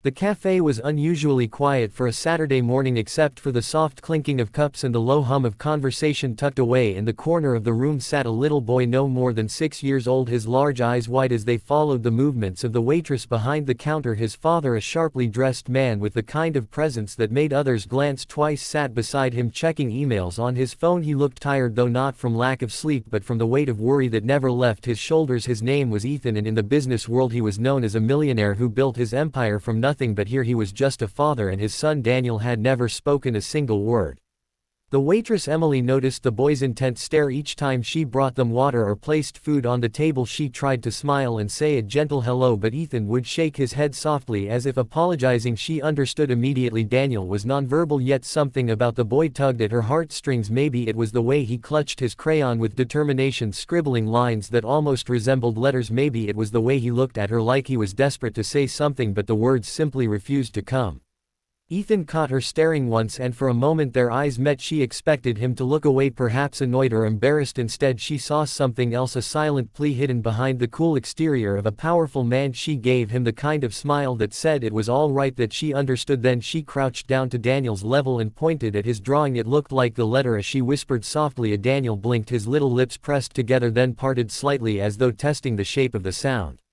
The cafe was unusually quiet for a Saturday morning except for the soft clinking of cups and the low hum of conversation. Tucked away in the corner of the room sat a little boy no more than 6 years old, his large eyes wide as they followed the movements of the waitress behind the counter. His father, a sharply dressed man with the kind of presence that made others glance twice, sat beside him checking emails on his phone. He looked tired, though not from lack of sleep but from the weight of worry that never left his shoulders. His name was Ethan, and in the business world he was known as a millionaire who built his empire from nothing, but here he was just a father and his son Daniel had never spoken a single word. The waitress Emily noticed the boy's intent stare each time she brought them water or placed food on the table. She tried to smile and say a gentle hello, but Ethan would shake his head softly as if apologizing. She understood immediately Daniel was nonverbal, yet something about the boy tugged at her heartstrings. Maybe it was the way he clutched his crayon with determination, scribbling lines that almost resembled letters. Maybe it was the way he looked at her like he was desperate to say something, but the words simply refused to come. Ethan caught her staring once, and for a moment their eyes met. She expected him to look away, perhaps annoyed or embarrassed. Instead she saw something else, a silent plea hidden behind the cool exterior of a powerful man. She gave him the kind of smile that said it was all right, that she understood. Then she crouched down to Daniel's level and pointed at his drawing. It looked like the letter as she whispered softly. Daniel blinked, his little lips pressed together, then parted slightly as though testing the shape of the sound.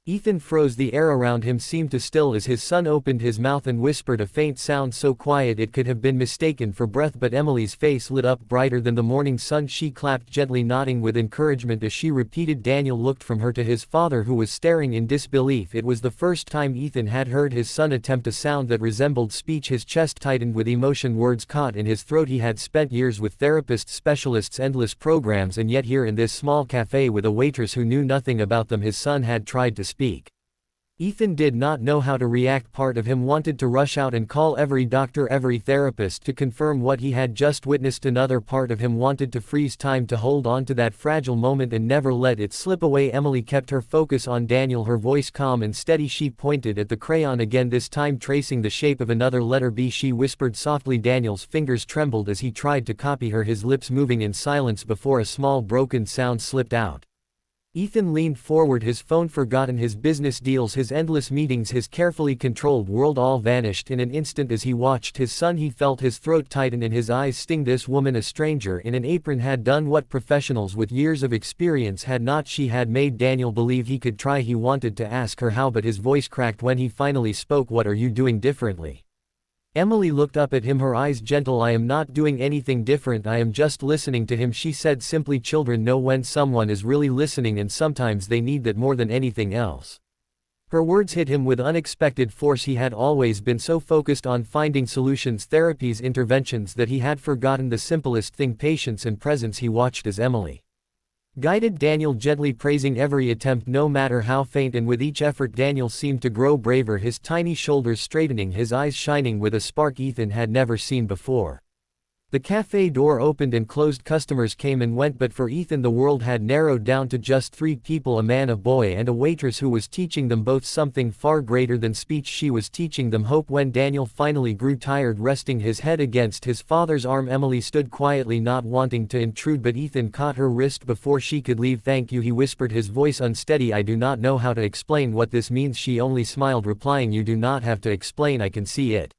Ethan froze. The air around him seemed to still as his son opened his mouth and whispered a faint sound so quiet it could have been mistaken for breath. But Emily's face lit up brighter than the morning sun. She clapped gently, nodding with encouragement as she repeated. Daniel looked from her to his father, who was staring in disbelief. It was the first time Ethan had heard his son attempt a sound that resembled speech. His chest tightened with emotion, words caught in his throat. He had spent years with therapists, specialists, endless programs, and yet here in this small cafe with a waitress who knew nothing about them, his son had tried to speak. Ethan did not know how to react. Part of him wanted to rush out and call every doctor, every therapist to confirm what he had just witnessed. Another part of him wanted to freeze time, to hold on to that fragile moment and never let it slip away. Emily kept her focus on Daniel, her voice calm and steady. She pointed at the crayon again, this time tracing the shape of another letter, B. She whispered softly. Daniel's fingers trembled as he tried to copy her, his lips moving in silence before a small broken sound slipped out. Ethan leaned forward, his phone forgotten, his business deals, his endless meetings, his carefully controlled world all vanished in an instant. As he watched his son, he felt his throat tighten and his eyes sting. This woman, a stranger in an apron, had done what professionals with years of experience had not. She had made Daniel believe he could try. He wanted to ask her how, but his voice cracked when he finally spoke. What are you doing differently? Emily looked up at him, her eyes gentle. I am not doing anything different, I am just listening to him, she said simply. Children know when someone is really listening, and sometimes they need that more than anything else. Her words hit him with unexpected force. He had always been so focused on finding solutions, therapies, interventions, that he had forgotten the simplest thing, patience and presence. He watched as Emily guided Daniel gently, praising every attempt no matter how faint, and with each effort Daniel seemed to grow braver, his tiny shoulders straightening, his eyes shining with a spark Ethan had never seen before. The cafe door opened and closed, customers came and went, but for Ethan the world had narrowed down to just 3 people, a man, a boy, and a waitress who was teaching them both something far greater than speech. She was teaching them hope. When Daniel finally grew tired, resting his head against his father's arm, Emily stood quietly, not wanting to intrude, but Ethan caught her wrist before she could leave. Thank you, he whispered, his voice unsteady. I do not know how to explain what this means. She only smiled, replying, you do not have to explain, I can see it.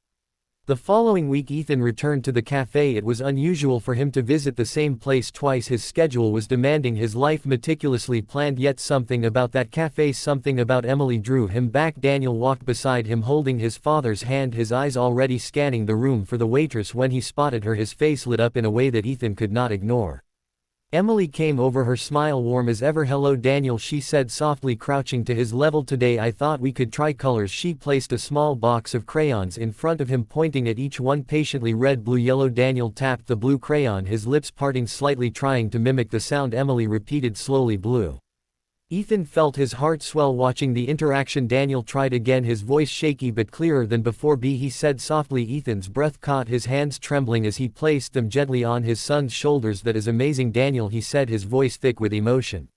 The following week Ethan returned to the cafe. It was unusual for him to visit the same place twice. His schedule was demanding, his life meticulously planned, yet something about that cafe, something about Emily drew him back. Daniel walked beside him holding his father's hand, his eyes already scanning the room for the waitress. When he spotted her, his face lit up in a way that Ethan could not ignore. Emily came over, her smile warm as ever. Hello Daniel, she said softly, crouching to his level. Today I thought we could try colors. She placed a small box of crayons in front of him, pointing at each one patiently. Red, blue, yellow. Daniel tapped the blue crayon, his lips parting slightly, trying to mimic the sound Emily repeated slowly. Blue. Ethan felt his heart swell watching the interaction. Daniel tried again, his voice shaky but clearer than before. B, he said softly. Ethan's breath caught, his hands trembling as he placed them gently on his son's shoulders. That is amazing Daniel, he said, his voice thick with emotion.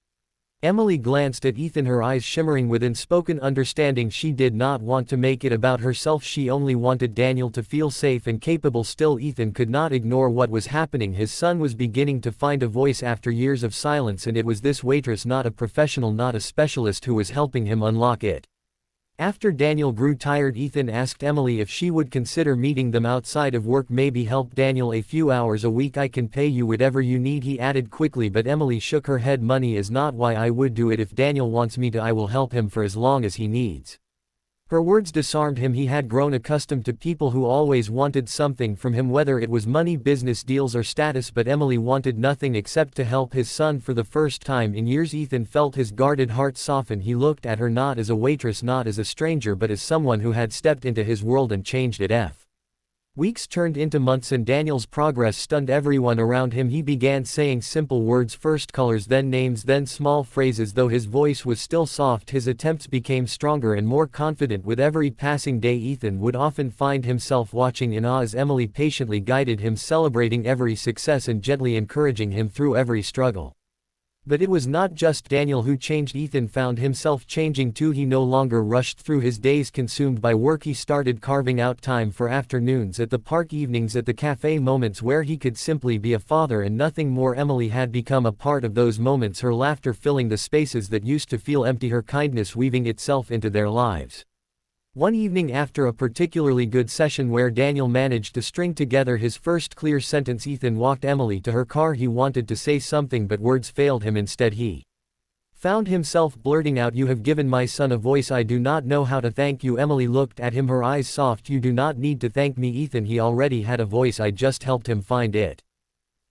Emily glanced at Ethan, her eyes shimmering with unspoken understanding. She did not want to make it about herself, she only wanted Daniel to feel safe and capable. Still, Ethan could not ignore what was happening. His son was beginning to find a voice after years of silence, and it was this waitress, not a professional, not a specialist, who was helping him unlock it. After Daniel grew tired, Ethan asked Emily if she would consider meeting them outside of work, maybe help Daniel a few hours a week. I can pay you whatever you need, he added quickly, but Emily shook her head. Money is not why I would do it. If Daniel wants me to, I will help him for as long as he needs. Her words disarmed him. He had grown accustomed to people who always wanted something from him, whether it was money, business deals, or status, but Emily wanted nothing except to help his son. For the first time in years, Ethan felt his guarded heart soften. He looked at her not as a waitress, not as a stranger, but as someone who had stepped into his world and changed it. Weeks turned into months and Daniel's progress stunned everyone around him. He began saying simple words, first colors, then names, then small phrases. Though his voice was still soft, his attempts became stronger and more confident with every passing day. Ethan would often find himself watching in awe as Emily patiently guided him, celebrating every success and gently encouraging him through every struggle. But it was not just Daniel who changed. Ethan found himself changing too. He no longer rushed through his days consumed by work. He started carving out time for afternoons at the park, evenings at the cafe, moments where he could simply be a father and nothing more. Emily had become a part of those moments, her laughter filling the spaces that used to feel empty, her kindness weaving itself into their lives. One evening, after a particularly good session where Daniel managed to string together his first clear sentence, Ethan walked Emily to her car. He wanted to say something but words failed him. Instead, he found himself blurting out, "You have given my son a voice. I do not know how to thank you." Emily looked at him, her eyes soft. "You do not need to thank me, Ethan. He already had a voice. I just helped him find it."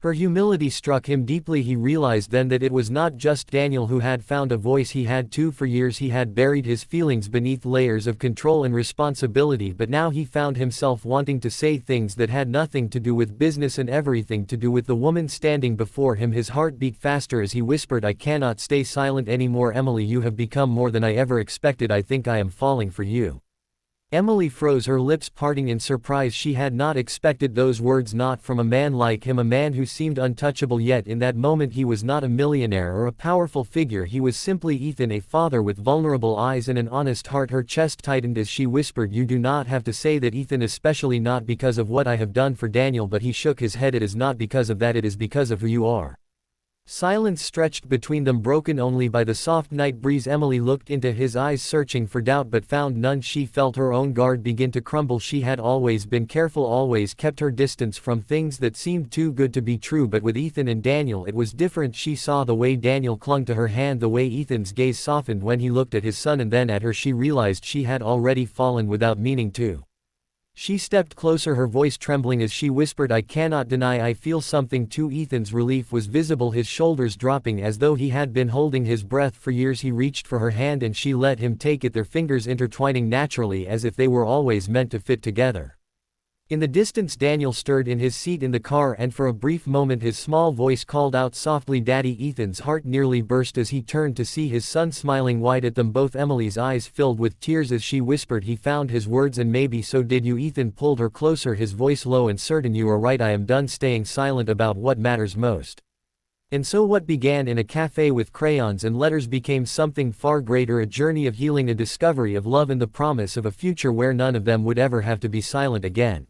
Her humility struck him deeply. He realized then that it was not just Daniel who had found a voice. He had too. For years he had buried his feelings beneath layers of control and responsibility, but now he found himself wanting to say things that had nothing to do with business and everything to do with the woman standing before him. His heart beat faster as he whispered, "I cannot stay silent anymore. Emily, you have become more than I ever expected. I think I am falling for you." Emily froze, her lips parting in surprise. She had not expected those words, not from a man like him, a man who seemed untouchable. Yet in that moment he was not a millionaire or a powerful figure. He was simply Ethan, a father with vulnerable eyes and an honest heart. Her chest tightened as she whispered, "You do not have to say that, Ethan, especially not because of what I have done for Daniel." But he shook his head. "It is not because of that, it is because of who you are." Silence stretched between them, broken only by the soft night breeze. Emily looked into his eyes, searching for doubt but found none. She felt her own guard begin to crumble. She had always been careful, always kept her distance from things that seemed too good to be true, but with Ethan and Daniel it was different. She saw the way Daniel clung to her hand, the way Ethan's gaze softened when he looked at his son and then at her. She realized she had already fallen without meaning to. She stepped closer, her voice trembling as she whispered, "I cannot deny I feel something too." Ethan's relief was visible, his shoulders dropping as though he had been holding his breath for years. He reached for her hand and she let him take it, their fingers intertwining naturally as if they were always meant to fit together. In the distance, Daniel stirred in his seat in the car, and for a brief moment his small voice called out softly, "Daddy." Ethan's heart nearly burst as he turned to see his son smiling wide at them both. Emily's eyes filled with tears as she whispered, "He found his words, and maybe so did you." Ethan pulled her closer, his voice low and certain. "You are right. I am done staying silent about what matters most." And so what began in a cafe with crayons and letters became something far greater, a journey of healing, a discovery of love, and the promise of a future where none of them would ever have to be silent again.